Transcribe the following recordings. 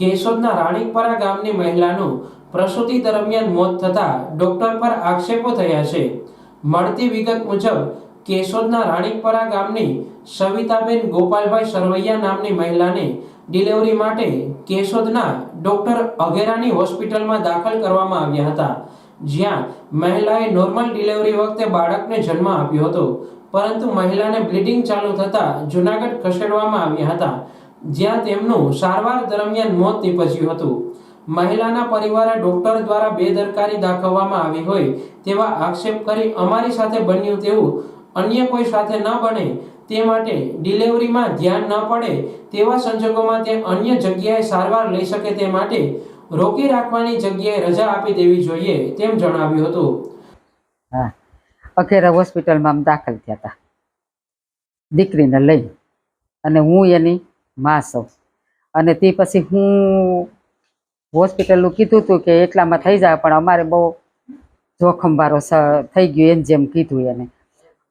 કેશોદના રાણીકપરા ગામની મહિલાનું પ્રસૂતિ દરમિયાન મોત થતા ડોક્ટર પર આક્ષેપો થયા છે। મળતી વિગત મુજબ કેશોદના રાણીકપરા ગામની સવિતાબેન ગોપાલભાઈ સરવૈયા નામની મહિલાને ડિલિવરી માટે કેશોદના ડોક્ટર અઘેરાની હોસ્પિટલમાં દાખલ કરવામાં આવ્યા હતા, જ્યાં મહિલાએ નોર્મલ ડિલિવરી વખતે બાળકને જન્મ આપ્યો હતો, પરંતુ મહિલાને બ્લીડિંગ ચાલુ થતા જૂનાગઢ ખસેડવામાં આવ્યા હતા, જ્યાં તેમનું સારવાર દરમિયાન મોત નીપજ્યું હતું। મહિલાના પરિવારે ડોક્ટર દ્વારા બેદરકારી દાખવવામાં આવી હોય તેવા આક્ષેપ કરી અમારી સાથે બન્યું તેવું અન્ય કોઈ સાથે ન બને તે માટે ડિલિવરીમાં ધ્યાન ન પડે તેવા સંજોગોમાં તે અન્ય જગ્યાએ સારવાર લઈ શકે તે માટે રોકી રાખવાની જગ્યાએ રજા આપી દેવી જોઈએ તેમ જણાવ્યું હતું। હા, અઘેરા હોસ્પિટલમાં દાખલ થયા હતા દીકરીને લઈ, અને હું એની માં છું। અને તે પછી હું હોસ્પિટલનું કીધું હતું કે એટલામાં થઈ જાય, પણ અમારે બહુ જોખમવાળો થઈ ગયું એને જેમ કીધું એને,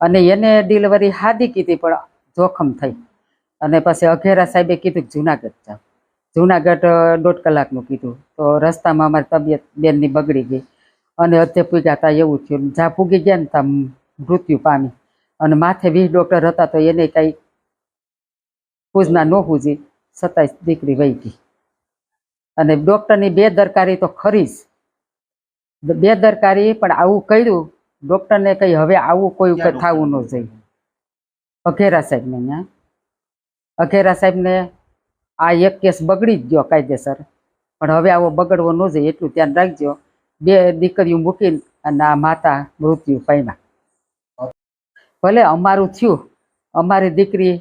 અને એને ડિલિવરી સાદી કીધી પણ જોખમ થઈ। અને પછી અઘેરા સાહેબે કીધું કે જુનાગઢ જાઓ। જુનાગઢ 1.5 કલાકનું કીધું, તો રસ્તામાં અમારી તબિયત બેનની બગડી ગઈ અને અધે પૂગ્યા હતા એવું થયું। જ્યાં પૂગી ગયા ને ત્યાં મૃત્યુ પામી, અને માથે 20 ડૉક્ટર હતા તો એને કાંઈ પૂજના ન પૂજી, છતાંય દીકરી વહી ગઈ। અને ડૉક્ટરની બેદરકારી તો ખરી જ, બેદરકારી, પણ આવું કર્યું ડૉક્ટરને કહી હવે આવું કોઈ ઉપર થવું ન જોઈએ। અઘેરા સાહેબને ત્યાં અઘેરા સાહેબને આ એક કેસ બગડી જ ગયો કાયદેસર, પણ હવે આવો બગડવો ન જોઈએ એટલું ધ્યાન રાખજો। 2 દીકરીઓ મૂકીને અને આ માતા મૃત્યુ પામ્યા। ભલે અમારું થયું, અમારી દીકરી,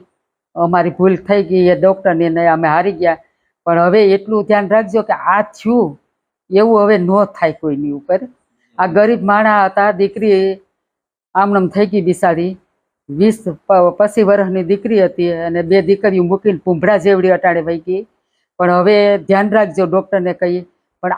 અમારી ભૂલ થઈ ગઈ, એ ડૉક્ટરને ને અમે હારી ગયા, પણ હવે એટલું ધ્યાન રાખજો કે આ થયું એવું હવે ન થાય કોઈની ઉપર। આ ગરીબ માણા હતા, દીકરી આમનામ થઈ ગઈ બિચારી, 20-25 વર્ષની દીકરી હતી, અને 2 દીકરીઓ મૂકીને પૂંભળા જેવડી અટાડે વહી ગઈ। પણ હવે ધ્યાન રાખજો ડૉક્ટરને કહીએ, પણ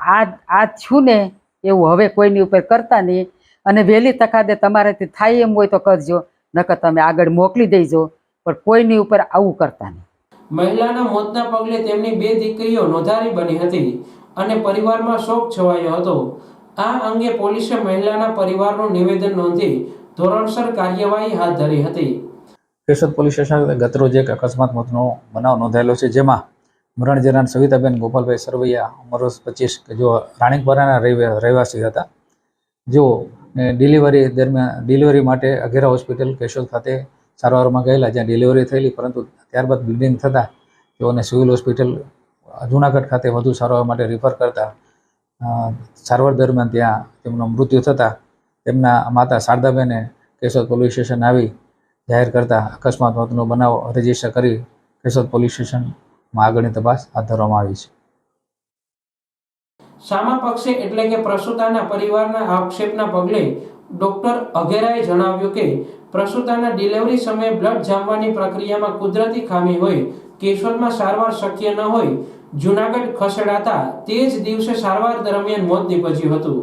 આ થયું ને એવું હવે કોઈની ઉપર કરતા નહીં, અને વહેલી તકાદે તમારાથી થાય એમ હોય તો કરજો, નકર તમે આગળ મોકલી દેજો, પણ કોઈની ઉપર આવું કરતા નહીં। મહિલાના મોતના પગલે તેમની 2 દીકરીઓ નોંધારી બની હતી અને પરિવારમાં શોક છવાયો હતો। આ અંગે પોલીસે મહિલાના પરિવારનું નિવેદન નોંધી ધોરણસર કાર્યવાહી હાથ ધરી હતી। કેશોદ પોલીસ સ્ટેશન ગતરોજ એક અકસ્માત મોતનો બનાવ નોંધાયેલો છે, જેમાં મરણ જનાર સવિતાબેન ગોપાલભાઈ સરવૈયા ઉંમર 25 કે જો રાણીકપરાના રહેવાસી હતા, જેઓ ડિલિવરી માટે અઘેરા હોસ્પિટલ કેશોદ ખાતે સારવારમાં ગયેલા, જ્યાં ડિલિવરી થયેલી, પરંતુ ત્યારબાદ બ્લીડિંગ થતાં તેઓને સિવિલ હોસ્પિટલ જૂનાગઢ ખાતે વધુ સારવાર માટે રિફર કરતા સારવાર દરમિયાન ત્યાં તેમનું મૃત્યુ થતાં તેમના માતા શારદાબેને કેશોદ પોલીસ સ્ટેશન આવી જાહેર કરતા અકસ્માત મોતનો બનાવ રજીસ્ટર કરી કેશોદ પોલીસ સ્ટેશનમાં આગળની તપાસ હાથ ધરવામાં આવી છે। સામા પક્ષે એટલે કે પ્રસૂતાના પરિવારના આક્ષેપના પગલે ડોક્ટર અઘેરાએ જણાવ્યું કે પ્રસૂતાના ડિલિવરી સમયે બ્લડ જામવાની પ્રક્રિયામાં કુદરતી ખામી હોય, કેશોદમાં સારવાર શક્ય ન હોય, જૂનાગઢ ખસેડાતા તે જ દિવસે સારવાર દરમિયાન મોત નીપજ્યું હતું।